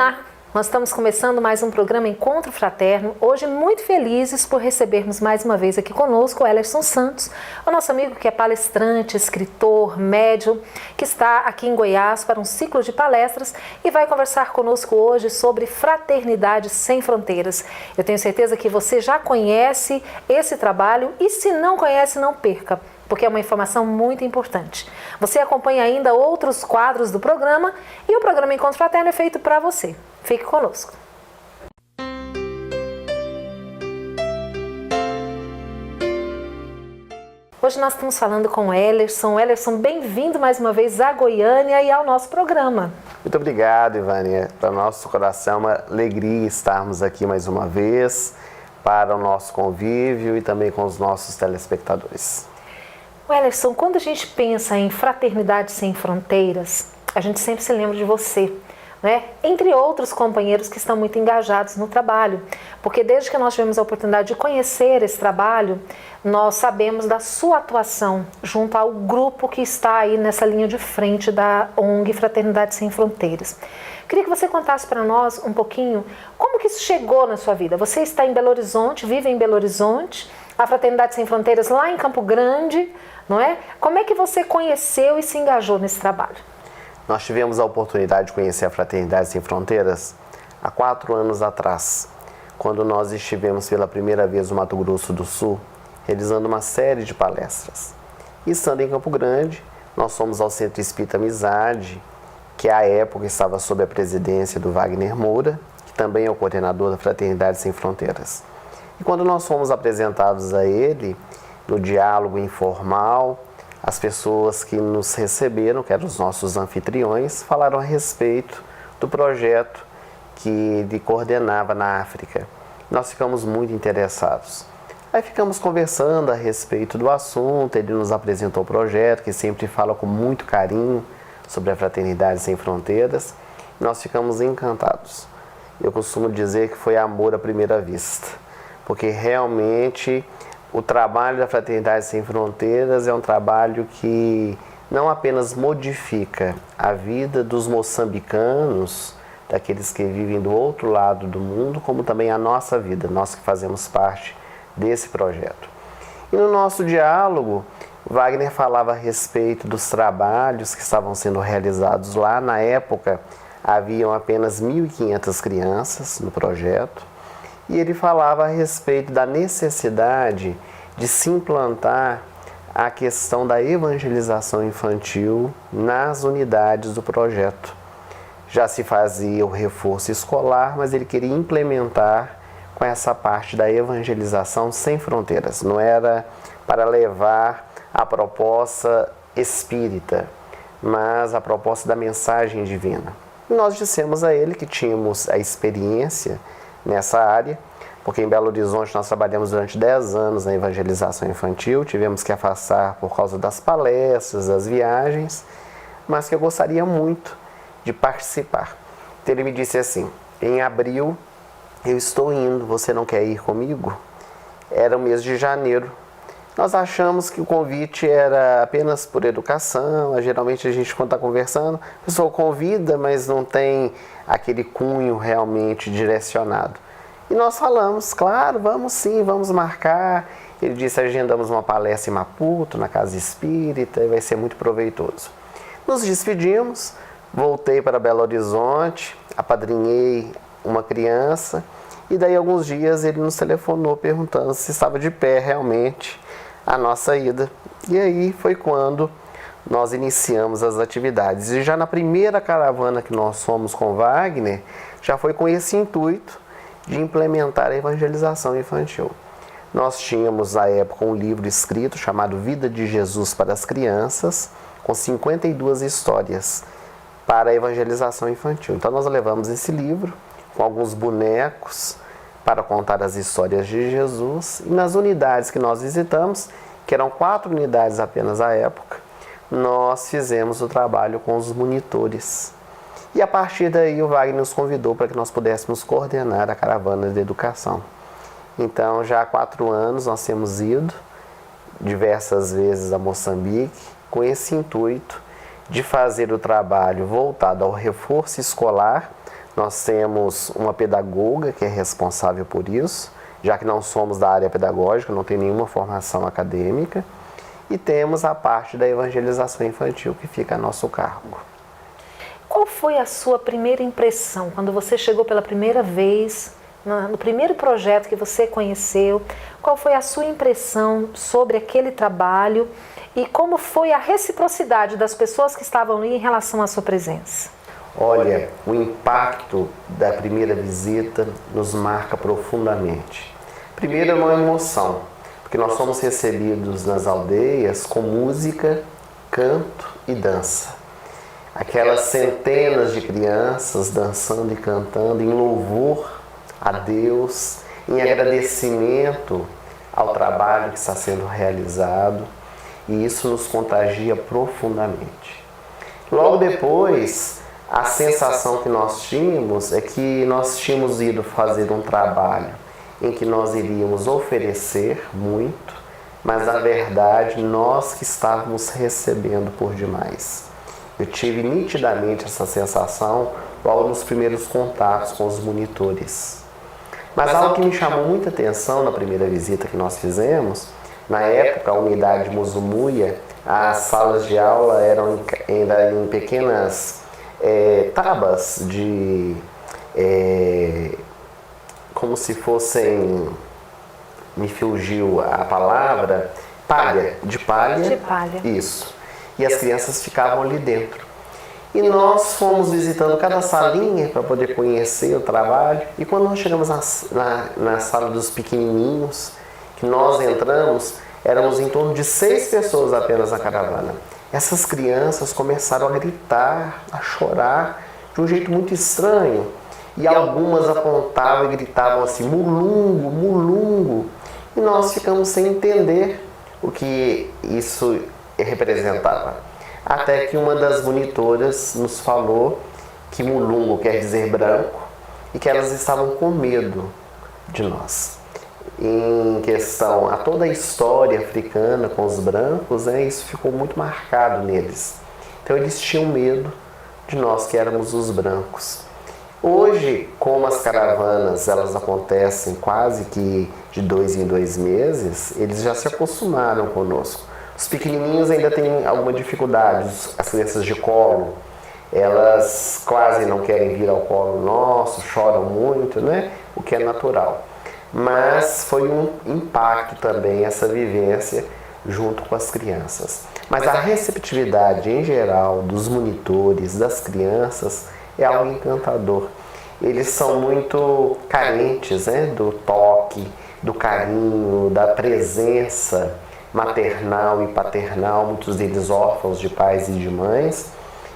Olá! Nós estamos começando mais um programa Encontro Fraterno, hoje muito felizes por recebermos mais uma vez aqui conosco o Ellerson Santos, o nosso amigo que é palestrante, escritor, médium, que está aqui em Goiás para um ciclo de palestras e vai conversar conosco hoje sobre fraternidade sem fronteiras. Eu tenho certeza que você já conhece esse trabalho e se não conhece, não perca, porque é uma informação muito importante. Você acompanha ainda outros quadros do programa e o programa Encontro Fraterno é feito para você. Fique conosco. Hoje nós estamos falando com o Ellerson. Ellerson, bem-vindo mais uma vez à Goiânia e ao nosso programa. Muito obrigado, Ivânia. Para o nosso coração é uma alegria estarmos aqui mais uma vez para o nosso convívio e também com os nossos telespectadores. Ellerson, quando a gente pensa em fraternidade sem fronteiras, a gente sempre se lembra de você, né? Entre outros companheiros que estão muito engajados no trabalho, porque desde que nós tivemos a oportunidade de conhecer esse trabalho, nós sabemos da sua atuação junto ao grupo que está aí nessa linha de frente da ONG Fraternidade Sem Fronteiras. Queria que você contasse para nós um pouquinho como que isso chegou na sua vida. Você está em Belo Horizonte, vive em Belo Horizonte, a Fraternidade Sem Fronteiras lá em Campo Grande, não é? Como é que você conheceu e se engajou nesse trabalho? Nós tivemos a oportunidade de conhecer a Fraternidade Sem Fronteiras há 4 anos atrás, quando nós estivemos pela primeira vez no Mato Grosso do Sul, realizando uma série de palestras. E estando em Campo Grande, nós fomos ao Centro Espírita Amizade, que à época estava sob a presidência do Wagner Moura, que também é o coordenador da Fraternidade Sem Fronteiras. E quando nós fomos apresentados a ele, no diálogo informal, as pessoas que nos receberam, que eram os nossos anfitriões, falaram a respeito do projeto que ele coordenava na África. Nós ficamos muito interessados. Aí ficamos conversando a respeito do assunto, ele nos apresentou o projeto, que sempre fala com muito carinho sobre a Fraternidade Sem Fronteiras. Nós ficamos encantados. Eu costumo dizer que foi amor à primeira vista, porque realmente o trabalho da Fraternidade Sem Fronteiras é um trabalho que não apenas modifica a vida dos moçambicanos, daqueles que vivem do outro lado do mundo, como também a nossa vida, nós que fazemos parte desse projeto. E no nosso diálogo, Wagner falava a respeito dos trabalhos que estavam sendo realizados lá. Na época, haviam apenas 1.500 crianças no projeto. E ele falava a respeito da necessidade de se implantar a questão da evangelização infantil nas unidades do projeto. Já se fazia o reforço escolar, mas ele queria implementar com essa parte da evangelização sem fronteiras. Não era para levar a proposta espírita, mas a proposta da mensagem divina. E nós dissemos a ele que tínhamos a experiência nessa área, porque em Belo Horizonte nós trabalhamos durante 10 anos na evangelização infantil, tivemos que afastar por causa das palestras, das viagens, mas que eu gostaria muito de participar. Então ele me disse assim: em abril eu estou indo, você não quer ir comigo? Era o mês de janeiro. Nós achamos que o convite era apenas por educação. Geralmente a gente, quando está conversando, a pessoa convida, mas não tem aquele cunho realmente direcionado. E nós falamos, claro, vamos sim, vamos marcar. Ele disse, agendamos uma palestra em Maputo, na Casa Espírita, e vai ser muito proveitoso. Nos despedimos, voltei para Belo Horizonte, apadrinhei uma criança, e daí alguns dias ele nos telefonou perguntando se estava de pé realmente a nossa ida. E aí foi quando nós iniciamos as atividades. E já na primeira caravana que nós fomos com Wagner, já foi com esse intuito de implementar a evangelização infantil. Nós tínhamos, na época, um livro escrito chamado Vida de Jesus para as Crianças, com 52 histórias para a evangelização infantil. Então nós levamos esse livro com alguns bonecos para contar as histórias de Jesus, e nas unidades que nós visitamos, que eram 4 unidades apenas à época, nós fizemos o trabalho com os monitores. E a partir daí o Wagner nos convidou para que nós pudéssemos coordenar a caravana de educação. Então já há 4 anos nós temos ido diversas vezes a Moçambique com esse intuito de fazer o trabalho voltado ao reforço escolar Nós temos uma pedagoga que é responsável por isso, já que não somos da área pedagógica, não tem nenhuma formação acadêmica, e temos a parte da evangelização infantil que fica a nosso cargo. Qual foi a sua primeira impressão quando você chegou pela primeira vez, no primeiro projeto que você conheceu? Qual foi a sua impressão sobre aquele trabalho e como foi a reciprocidade das pessoas que estavam ali em relação à sua presença? Olha, o impacto da primeira visita nos marca profundamente. Primeiro é uma emoção, porque nós somos recebidos nas aldeias com música, canto e dança. Aquelas centenas de crianças dançando e cantando em louvor a Deus, em agradecimento ao trabalho que está sendo realizado, e isso nos contagia profundamente. Logo depois, a sensação que nós tínhamos é que nós tínhamos ido fazer um trabalho em que nós iríamos oferecer muito, mas na verdade nós que estávamos recebendo por demais. Eu tive nitidamente essa sensação logo nos primeiros contatos com os monitores. Mas algo que me chamou muita atenção na primeira visita que nós fizemos, na época a unidade Muzumuia, as salas de aula eram ainda em pequenas tábuas de como se fossem, me fugiu a palavra, palha, de palha. De palha. Isso. E as crianças ficavam ali dentro. E nós fomos visitando cada salinha para poder conhecer o trabalho. E quando nós chegamos na sala dos pequenininhos, que nós entramos, éramos em torno de 6 pessoas apenas na caravana. Essas crianças começaram a gritar, a chorar, de um jeito muito estranho. E algumas apontavam e gritavam assim, mulungu, mulungu. E nós ficamos sem entender o que isso representava. Até que uma das monitoras nos falou que mulungu quer dizer branco e que elas estavam com medo de nós. Em questão a toda a história africana com os brancos, isso ficou muito marcado neles. Então eles tinham medo de nós que éramos os brancos. Hoje, como as caravanas elas acontecem quase que de 2 em 2 meses, eles já se acostumaram conosco. Os pequenininhos ainda têm alguma dificuldade, as crianças de colo, elas quase não querem vir ao colo nosso, choram muito, né? O que é natural. Mas foi um impacto também essa vivência junto com as crianças. Mas a receptividade em geral dos monitores, das crianças, é algo encantador. Eles são muito carentes, do toque, do carinho, da presença maternal e paternal, muitos deles órfãos de pais e de mães.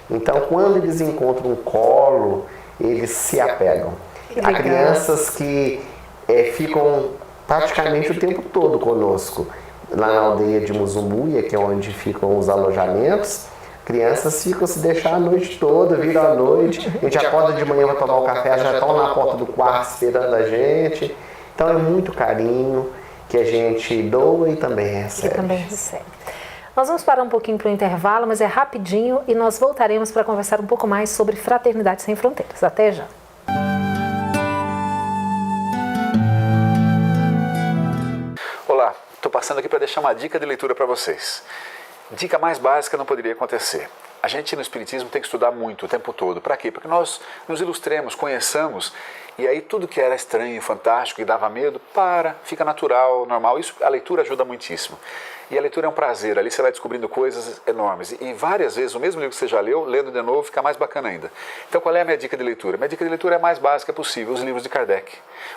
Então, quando eles encontram um colo, eles se apegam. Há crianças que ficam praticamente o tempo todo conosco. Lá na aldeia de Muzumuia, que é onde ficam os alojamentos, crianças ficam se deixar a noite toda, viram à noite, a gente acorda de manhã para tomar um café, já estão na porta do quarto esperando a gente. Então é muito carinho que a gente doa e também recebe. E também recebe. Nós vamos parar um pouquinho para o intervalo, mas é rapidinho e nós voltaremos para conversar um pouco mais sobre Fraternidade Sem Fronteiras. Até já! Olá, estou passando aqui para deixar uma dica de leitura para vocês. Dica mais básica não poderia acontecer. A gente no Espiritismo tem que estudar muito o tempo todo. Para quê? Para que nós nos ilustremos, conheçamos, e aí tudo que era estranho, fantástico e dava medo, fica natural, normal. Isso, a leitura ajuda muitíssimo. E a leitura é um prazer, ali você vai descobrindo coisas enormes. E várias vezes, o mesmo livro que você já leu, lendo de novo, fica mais bacana ainda. Então qual é a minha dica de leitura? Minha dica de leitura é a mais básica possível, os livros de Kardec.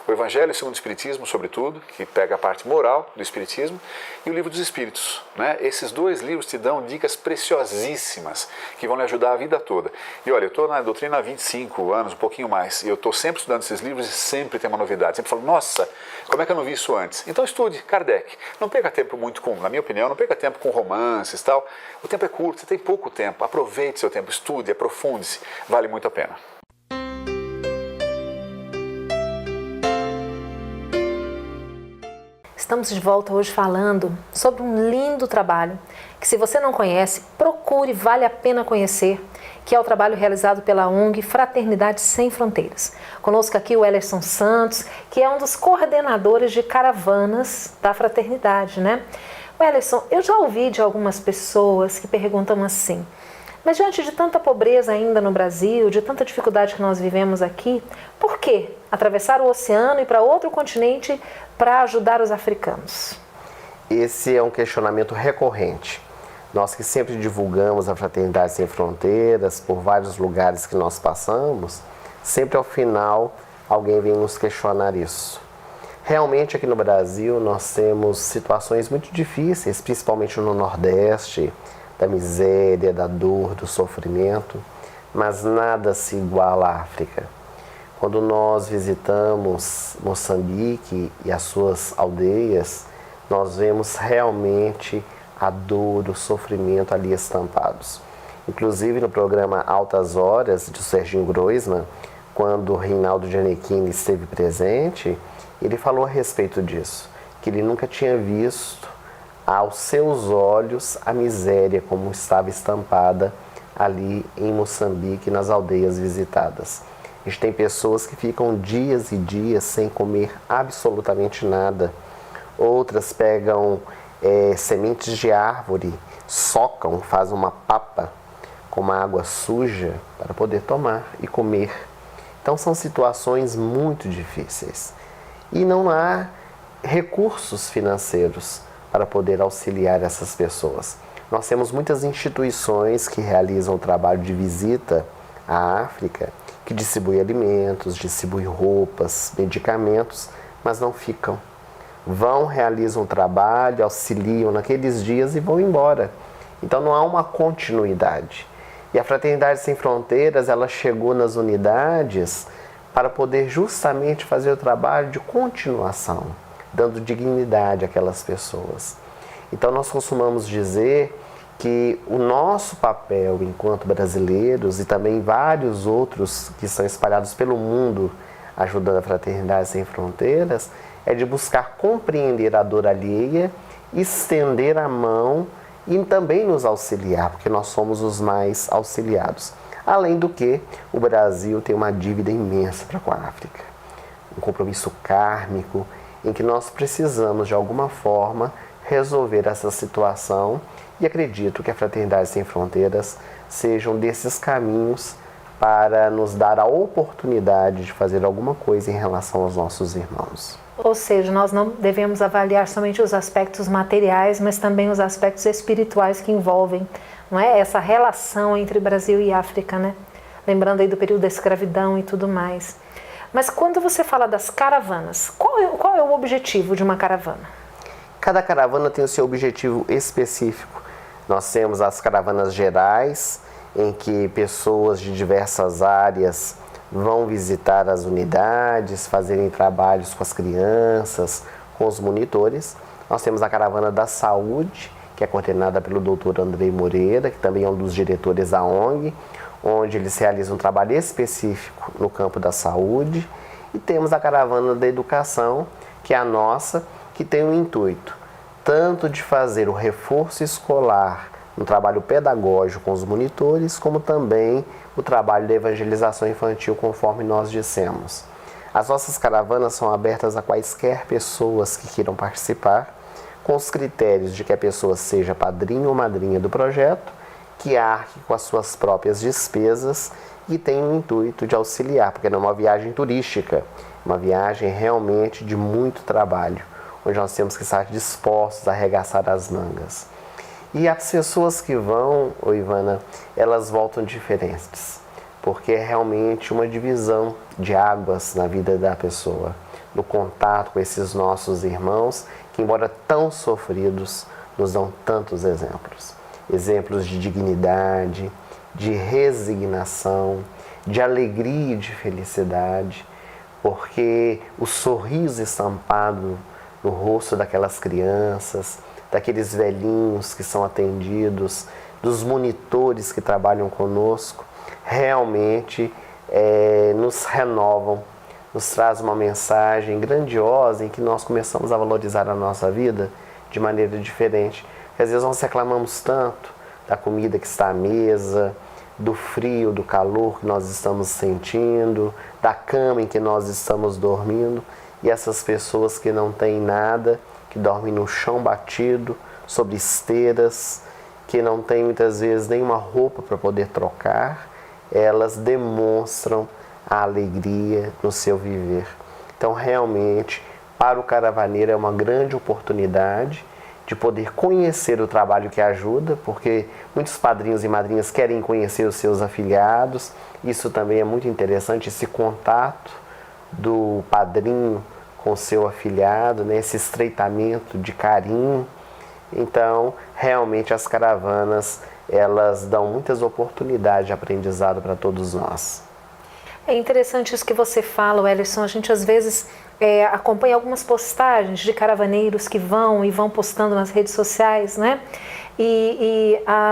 O Evangelho segundo o Espiritismo, sobretudo, que pega a parte moral do Espiritismo, e o Livro dos Espíritos. Esses 2 livros te dão dicas preciosíssimas, que vão lhe ajudar a vida toda. E olha, eu estou na doutrina há 25 anos, um pouquinho mais, e eu estou sempre estudando esses livros e sempre tem uma novidade. Sempre falo, nossa, como é que eu não vi isso antes? Então estude Kardec. Não perca tempo muito na minha opinião, não perca tempo com romances e tal. O tempo é curto, você tem pouco tempo. Aproveite seu tempo, estude, aprofunde-se. Vale muito a pena. Estamos de volta hoje falando sobre um lindo trabalho que, se você não conhece, procure, vale a pena conhecer, que é o trabalho realizado pela ONG Fraternidade Sem Fronteiras. Conosco aqui o Ellerson Santos, que é um dos coordenadores de caravanas da Fraternidade, né? Ellerson, eu já ouvi de algumas pessoas que perguntam assim, mas diante de tanta pobreza ainda no Brasil, de tanta dificuldade que nós vivemos aqui, por que atravessar o oceano e para outro continente para ajudar os africanos? Esse é um questionamento recorrente. Nós que sempre divulgamos a Fraternidade Sem Fronteiras por vários lugares que nós passamos, sempre ao final alguém vem nos questionar isso. Realmente aqui no Brasil nós temos situações muito difíceis, principalmente no Nordeste, da miséria, da dor, do sofrimento, mas nada se iguala à África. Quando nós visitamos Moçambique e as suas aldeias, nós vemos realmente a dor, o sofrimento ali estampados. Inclusive no programa Altas Horas, de Serginho Groisman, quando o Reinaldo Gianecchini esteve presente, ele falou a respeito disso, que ele nunca tinha visto aos seus olhos a miséria como estava estampada ali em Moçambique, nas aldeias visitadas. A gente tem pessoas que ficam dias e dias sem comer absolutamente nada. Outras pegam sementes de árvore, socam, fazem uma papa com uma água suja para poder tomar e comer. Então são situações muito difíceis. E não há recursos financeiros para poder auxiliar essas pessoas. Nós temos muitas instituições que realizam o trabalho de visita à África, que distribuem alimentos, distribuem roupas, medicamentos, mas não ficam. Vão, realizam o trabalho, auxiliam naqueles dias e vão embora. Então não há uma continuidade. E a Fraternidade Sem Fronteiras, ela chegou nas unidades para poder justamente fazer o trabalho de continuação, dando dignidade àquelas pessoas. Então nós costumamos dizer que o nosso papel enquanto brasileiros e também vários outros que são espalhados pelo mundo ajudando a Fraternidade Sem Fronteiras é de buscar compreender a dor alheia, estender a mão e também nos auxiliar, porque nós somos os mais auxiliados. Além do que, o Brasil tem uma dívida imensa para com a África, um compromisso kármico em que nós precisamos, de alguma forma, resolver essa situação e acredito que a Fraternidade Sem Fronteiras seja um desses caminhos para nos dar a oportunidade de fazer alguma coisa em relação aos nossos irmãos. Ou seja, nós não devemos avaliar somente os aspectos materiais, mas também os aspectos espirituais que envolvem, não é, essa relação entre Brasil e África, né? Lembrando aí do período da escravidão e tudo mais. Mas quando você fala das caravanas, qual é o objetivo de uma caravana? Cada caravana tem o seu objetivo específico. Nós temos as caravanas gerais, em que pessoas de diversas áreas vão visitar as unidades, fazerem trabalhos com as crianças, com os monitores. Nós temos a caravana da saúde, que é coordenada pelo Dr. Andrei Moreira, que também é um dos diretores da ONG, onde eles realizam um trabalho específico no campo da saúde. E temos a caravana da educação, que é a nossa, que tem o intuito tanto de fazer o reforço escolar no trabalho pedagógico com os monitores, como também o trabalho da evangelização infantil, conforme nós dissemos. As nossas caravanas são abertas a quaisquer pessoas que queiram participar, com os critérios de que a pessoa seja padrinho ou madrinha do projeto, que arque com as suas próprias despesas e tenha o intuito de auxiliar, porque não é uma viagem turística, é uma viagem realmente de muito trabalho, onde nós temos que estar dispostos a arregaçar as mangas. E as pessoas que vão, Ivana, elas voltam diferentes, porque é realmente uma divisão de águas na vida da pessoa, no contato com esses nossos irmãos, que embora tão sofridos, nos dão tantos exemplos. Exemplos de dignidade, de resignação, de alegria e de felicidade, porque o sorriso estampado no rosto daquelas crianças, daqueles velhinhos que são atendidos, dos monitores que trabalham conosco, realmente nos renovam, nos traz uma mensagem grandiosa em que nós começamos a valorizar a nossa vida de maneira diferente. Porque às vezes nós reclamamos tanto da comida que está à mesa, do frio, do calor que nós estamos sentindo, da cama em que nós estamos dormindo, e essas pessoas que não têm nada, que dormem no chão batido, sobre esteiras, que não têm muitas vezes nenhuma roupa para poder trocar, elas demonstram a alegria no seu viver. Então, realmente, para o caravaneiro é uma grande oportunidade de poder conhecer o trabalho que ajuda, porque muitos padrinhos e madrinhas querem conhecer os seus afiliados. Isso também é muito interessante, esse contato do padrinho com o seu afiliado, né? Esse estreitamento de carinho. Então, realmente as caravanas, elas dão muitas oportunidades de aprendizado para todos nós. É interessante isso que você fala, Wellerson. A gente às vezes acompanha algumas postagens de caravaneiros que vão postando nas redes sociais, né?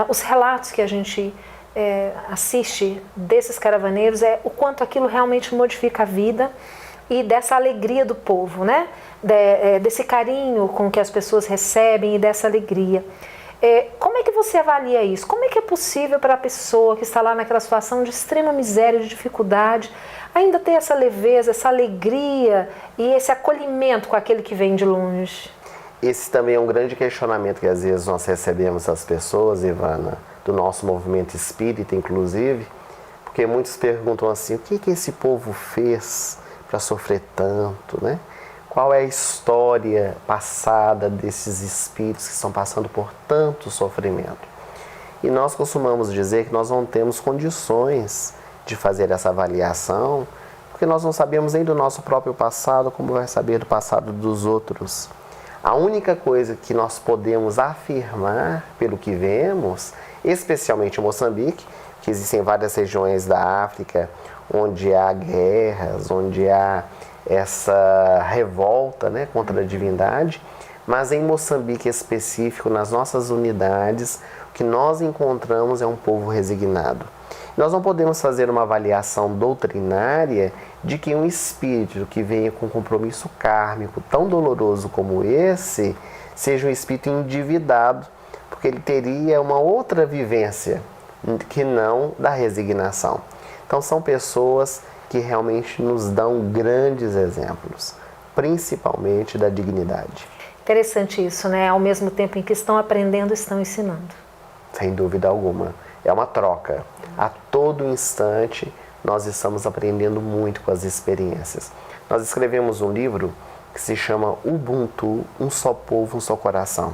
Os relatos que a gente assiste desses caravaneiros é o quanto aquilo realmente modifica a vida e dessa alegria do povo, né? Desse carinho com que as pessoas recebem e dessa alegria. Como é que você avalia isso? Como é que é possível para a pessoa que está lá naquela situação de extrema miséria, de dificuldade, ainda ter essa leveza, essa alegria e esse acolhimento com aquele que vem de longe? Esse também é um grande questionamento que às vezes nós recebemos das pessoas, Ivana, do nosso movimento espírita, inclusive, porque muitos perguntam assim, o que esse povo fez para sofrer tanto, né? Qual é a história passada desses espíritos que estão passando por tanto sofrimento? E nós costumamos dizer que nós não temos condições de fazer essa avaliação, porque nós não sabemos nem do nosso próprio passado, como vai saber do passado dos outros. A única coisa que nós podemos afirmar, pelo que vemos, especialmente em Moçambique, que existem várias regiões da África onde há guerras, onde há essa revolta, né, contra a divindade, mas em Moçambique específico, nas nossas unidades, o que nós encontramos é um povo resignado. Nós não podemos fazer uma avaliação doutrinária de que um espírito que venha com um compromisso kármico tão doloroso como esse, seja um espírito endividado, porque ele teria uma outra vivência que não da resignação. Então são pessoas que realmente nos dão grandes exemplos, principalmente da dignidade. Interessante isso, né? Ao mesmo tempo em que estão aprendendo, estão ensinando. Sem dúvida alguma. É uma troca. A todo instante nós estamos aprendendo muito com as experiências. Nós escrevemos um livro que se chama Ubuntu, um só povo, um só coração.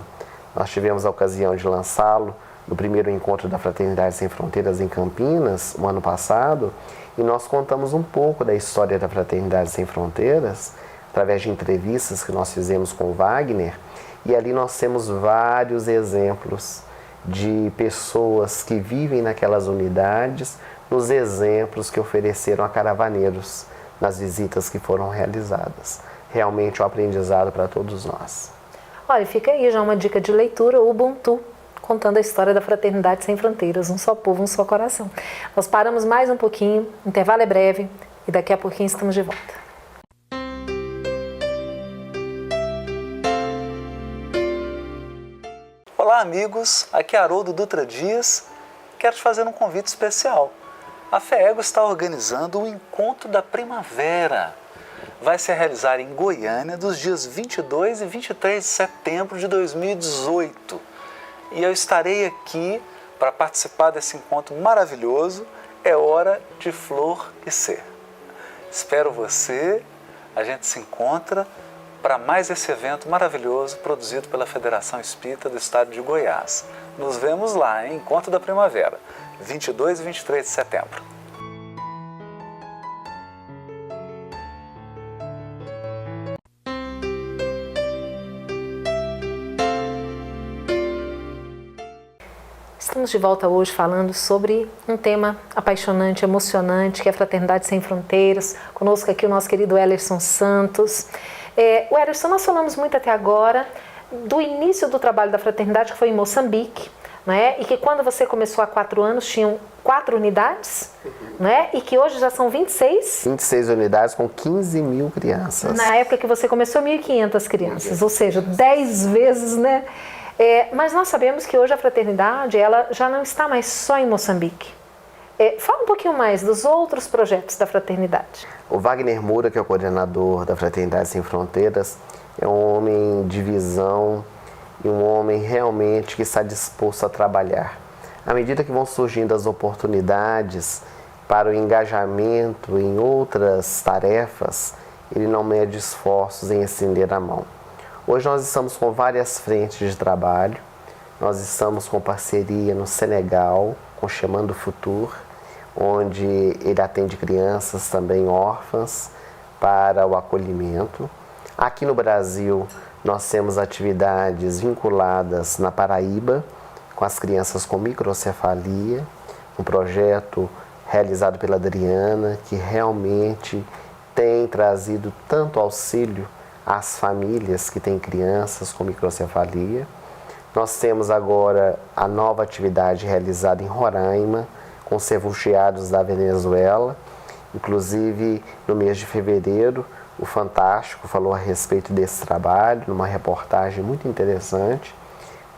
Nós tivemos a ocasião de lançá-lo no primeiro encontro da Fraternidade Sem Fronteiras em Campinas, no ano passado, e nós contamos um pouco da história da Fraternidade Sem Fronteiras, através de entrevistas que nós fizemos com o Wagner, e ali nós temos vários exemplos de pessoas que vivem naquelas unidades, nos exemplos que ofereceram a caravaneiros nas visitas que foram realizadas. Realmente um aprendizado para todos nós. Olha, fica aí já uma dica de leitura, Ubuntu, contando a história da Fraternidade Sem Fronteiras, um só povo, um só coração. Nós paramos mais um pouquinho, o intervalo é breve e daqui a pouquinho estamos de volta. Olá amigos, aqui é Haroldo Dutra Dias, quero te fazer um convite especial. A FEEGO está organizando o Encontro da Primavera. Vai se realizar em Goiânia dos dias 22 e 23 de setembro de 2018. E eu estarei aqui para participar desse encontro maravilhoso. É hora de flor e ser. Espero você, a gente se encontra para mais esse evento maravilhoso produzido pela Federação Espírita do Estado de Goiás. Nos vemos lá, em Encontro da Primavera, 22 e 23 de setembro. Estamos de volta hoje falando sobre um tema apaixonante, emocionante, que é a Fraternidade Sem Fronteiras. Conosco aqui o nosso querido Wellerson Santos. Wellerson, nós falamos muito até agora do início do trabalho da Fraternidade, que foi em Moçambique, né? E que quando você começou há 4 anos, tinham 4 unidades, né? E que hoje já são 26. 26 unidades com 15 mil crianças. Na época que você começou, 1.500 crianças, ou seja, 10 vezes, né? Mas nós sabemos que hoje a Fraternidade ela já não está mais só em Moçambique. Fala um pouquinho mais dos outros projetos da Fraternidade. O Wagner Moura, que é o coordenador da Fraternidade Sem Fronteiras, é um homem de visão e um homem realmente que está disposto a trabalhar. À medida que vão surgindo as oportunidades para o engajamento em outras tarefas, ele não mede esforços em estender a mão. Hoje nós estamos com várias frentes de trabalho. Nós estamos com parceria no Senegal, com Chamando Futur, onde ele atende crianças também órfãs para o acolhimento. Aqui no Brasil, nós temos atividades vinculadas na Paraíba, com as crianças com microcefalia, um projeto realizado pela Adriana, que realmente tem trazido tanto auxílio às famílias que têm crianças com microcefalia. Nós temos agora a nova atividade realizada em Roraima, com os refugiados da Venezuela. Inclusive, no mês de fevereiro, o Fantástico falou a respeito desse trabalho, numa reportagem muito interessante,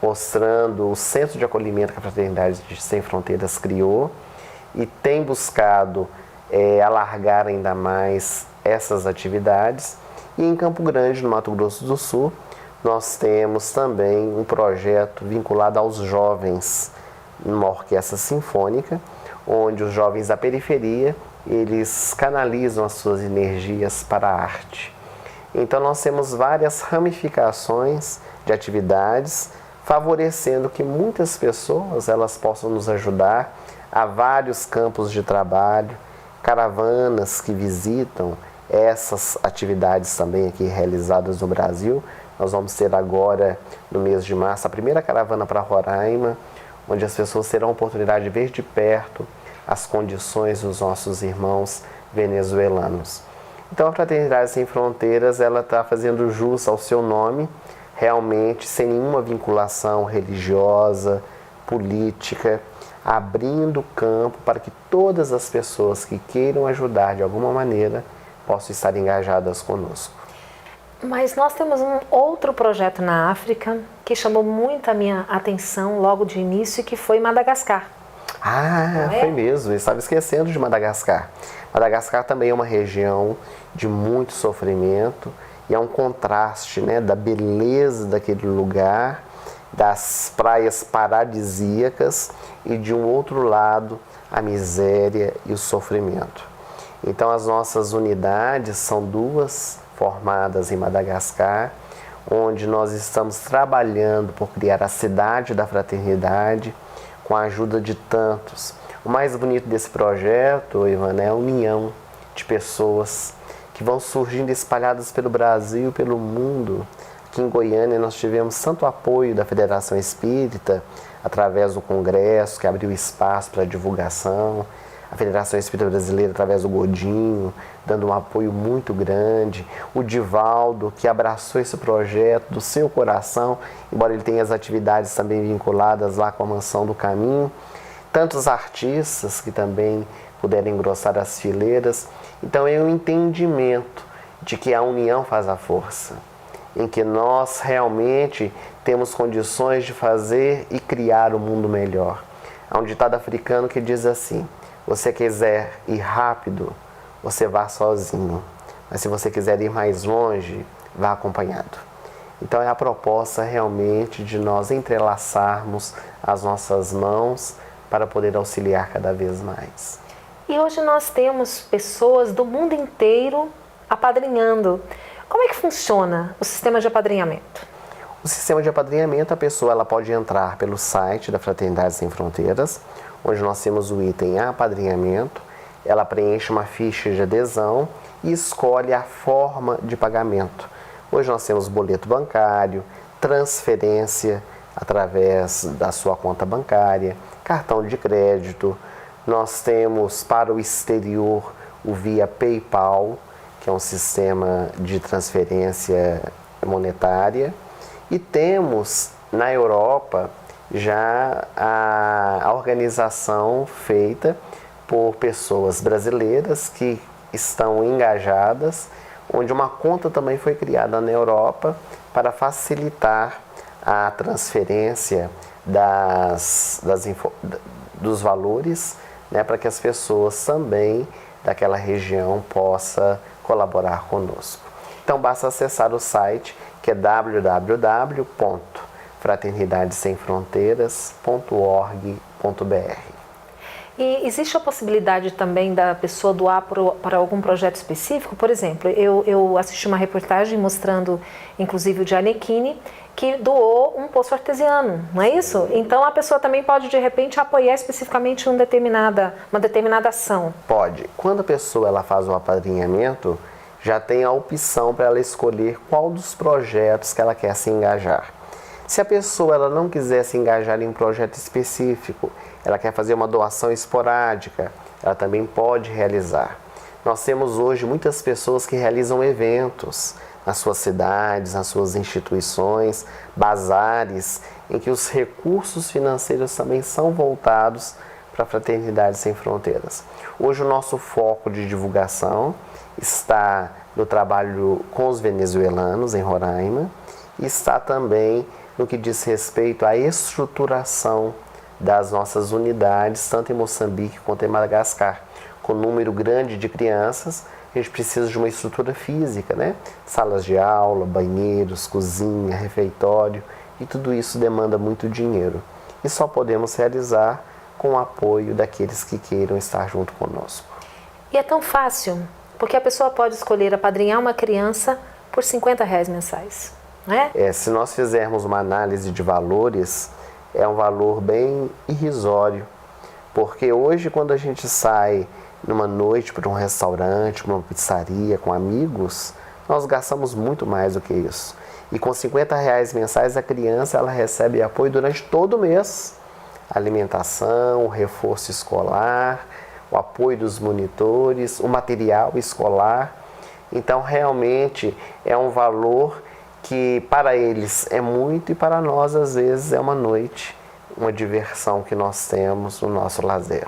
mostrando o centro de acolhimento que a Fraternidade Sem Fronteiras criou e tem buscado alargar ainda mais essas atividades. E em Campo Grande, no Mato Grosso do Sul, nós temos também um projeto vinculado aos jovens, numa orquestra sinfônica, onde os jovens da periferia, eles canalizam as suas energias para a arte. Então nós temos várias ramificações de atividades, favorecendo que muitas pessoas elas possam nos ajudar a vários campos de trabalho, caravanas que visitam essas atividades também aqui realizadas no Brasil. Nós vamos ter agora, no mês de março, a primeira caravana para Roraima, onde as pessoas terão a oportunidade de ver de perto as condições dos nossos irmãos venezuelanos. Então a Fraternidade Sem Fronteiras ela está fazendo jus ao seu nome, realmente sem nenhuma vinculação religiosa, política, abrindo campo para que todas as pessoas que queiram ajudar de alguma maneira possam estar engajadas conosco. Mas nós temos um outro projeto na África que chamou muito a minha atenção logo de início, que foi Madagascar. Foi mesmo, eu estava esquecendo de Madagascar. Madagascar também é uma região de muito sofrimento e é um contraste, né, da beleza daquele lugar, das praias paradisíacas e de um outro lado a miséria e o sofrimento. Então as nossas unidades são duas, formadas em Madagascar, onde nós estamos trabalhando por criar a cidade da fraternidade com a ajuda de tantos. O mais bonito desse projeto, Ivan, é a união de pessoas que vão surgindo espalhadas pelo Brasil e pelo mundo. Aqui em Goiânia nós tivemos tanto apoio da Federação Espírita, através do Congresso, que abriu espaço para divulgação, a Federação Espírita Brasileira, através do Godinho, dando um apoio muito grande. O Divaldo, que abraçou esse projeto do seu coração, embora ele tenha as atividades também vinculadas lá com a Mansão do Caminho. Tantos artistas que também puderam engrossar as fileiras. Então é um entendimento de que a união faz a força, em que nós realmente temos condições de fazer e criar um mundo melhor. Há um ditado africano que diz assim: você quiser ir rápido, você vá sozinho. Mas se você quiser ir mais longe, vá acompanhado. Então é a proposta realmente de nós entrelaçarmos as nossas mãos para poder auxiliar cada vez mais. E hoje nós temos pessoas do mundo inteiro apadrinhando. Como é que funciona o sistema de apadrinhamento? O sistema de apadrinhamento, a pessoa ela pode entrar pelo site da Fraternidade Sem Fronteiras, onde nós temos o item apadrinhamento. Ela preenche uma ficha de adesão e escolhe a forma de pagamento. Hoje nós temos boleto bancário, transferência através da sua conta bancária, cartão de crédito. Nós temos para o exterior o via PayPal, que é um sistema de transferência monetária. E temos na Europa já a organização feita por pessoas brasileiras que estão engajadas, onde uma conta também foi criada na Europa para facilitar a transferência dos valores né, para que as pessoas também daquela região possam colaborar conosco. Então basta acessar o site, que é www.fraternidadesemfronteiras.org.br. E existe a possibilidade também da pessoa doar para algum projeto específico? Por exemplo, eu assisti uma reportagem mostrando, inclusive, o Gianecchini, que doou um poço artesiano, não é isso? Então a pessoa também pode, de repente, apoiar especificamente uma determinada ação. Pode. Quando a pessoa ela faz um apadrinhamento, já tem a opção para ela escolher qual dos projetos que ela quer se engajar. Se a pessoa ela não quiser se engajar em um projeto específico, ela quer fazer uma doação esporádica, ela também pode realizar. Nós temos hoje muitas pessoas que realizam eventos nas suas cidades, nas suas instituições, bazares, em que os recursos financeiros também são voltados para a Fraternidade Sem Fronteiras. Hoje o nosso foco de divulgação está no trabalho com os venezuelanos em Roraima e está também no que diz respeito à estruturação das nossas unidades, tanto em Moçambique quanto em Madagascar. Com um número grande de crianças, a gente precisa de uma estrutura física, né? Salas de aula, banheiros, cozinha, refeitório, e tudo isso demanda muito dinheiro. E só podemos realizar com o apoio daqueles que queiram estar junto conosco. E é tão fácil, porque a pessoa pode escolher apadrinhar uma criança por R$50 mensais, né? Se nós fizermos uma análise de valores, é um valor bem irrisório, porque hoje quando a gente sai numa noite para um restaurante, uma pizzaria com amigos, nós gastamos muito mais do que isso. E com R$50 mensais a criança ela recebe apoio durante todo o mês. Alimentação, o reforço escolar, o apoio dos monitores, o material escolar. Então realmente é um valor que para eles é muito e para nós às vezes é uma noite, uma diversão que nós temos no nosso lazer.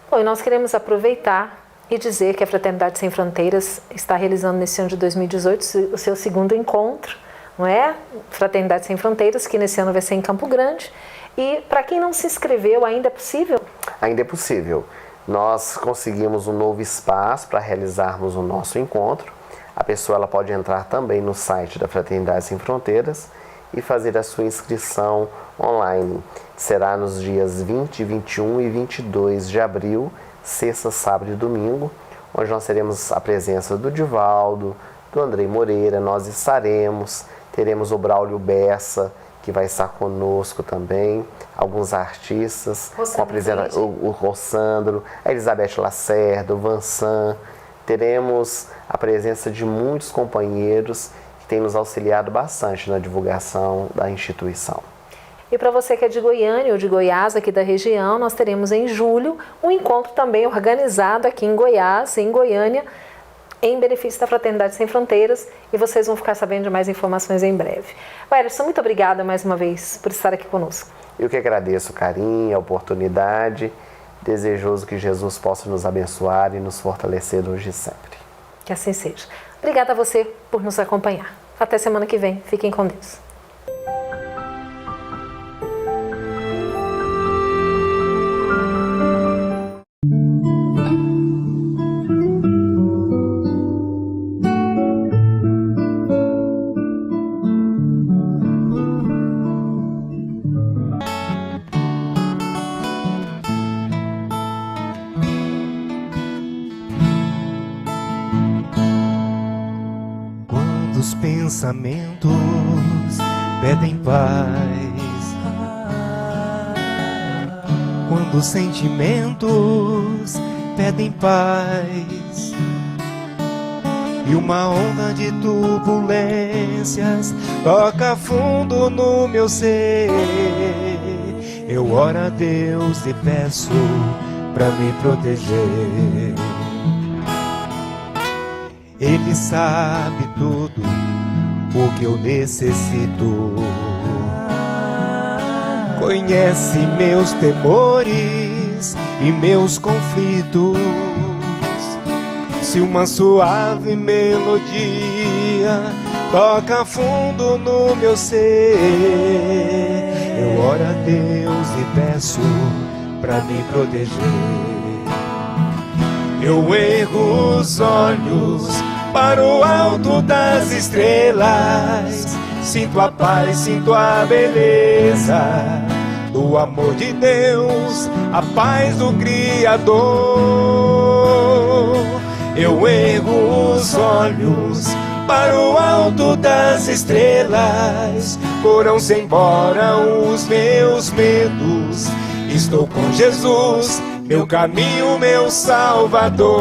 Bom, e nós queremos aproveitar e dizer que a Fraternidade Sem Fronteiras está realizando nesse ano de 2018 o seu segundo encontro, não é? Fraternidade Sem Fronteiras, que nesse ano vai ser em Campo Grande. E para quem não se inscreveu, ainda é possível? Ainda é possível. Nós conseguimos um novo espaço para realizarmos o nosso encontro. A pessoa ela pode entrar também no site da Fraternidade Sem Fronteiras e fazer a sua inscrição online. Será nos dias 20, 21 e 22 de abril, sexta, sábado e domingo, onde nós teremos a presença do Divaldo, do Andrei Moreira, nós estaremos, teremos o Braulio Bessa, que vai estar conosco também, alguns artistas, o Rossandro, a Elizabeth Lacerda, o Vansan. Teremos a presença de muitos companheiros que têm nos auxiliado bastante na divulgação da instituição. E para você que é de Goiânia ou de Goiás, aqui da região, nós teremos em julho um encontro também organizado aqui em Goiás, em Goiânia, em benefício da Fraternidade Sem Fronteiras, e vocês vão ficar sabendo de mais informações em breve. Wellington, muito obrigada mais uma vez por estar aqui conosco. Eu que agradeço o carinho, a oportunidade, desejoso que Jesus possa nos abençoar e nos fortalecer hoje e sempre. Que assim seja. Obrigada a você por nos acompanhar. Até semana que vem. Fiquem com Deus. Os pensamentos pedem paz, quando os sentimentos pedem paz, e uma onda de turbulências toca fundo no meu ser, eu oro a Deus e peço pra me proteger. Ele sabe tudo o que eu necessito, conhece meus temores e meus conflitos. Se uma suave melodia toca fundo no meu ser, eu oro a Deus e peço pra me proteger. Eu ergo os olhos para o alto das estrelas, sinto a paz, sinto a beleza do amor de Deus, a paz do Criador. Eu ergo os olhos para o alto das estrelas, foram-se embora os meus medos. Estou com Jesus, meu caminho, meu Salvador.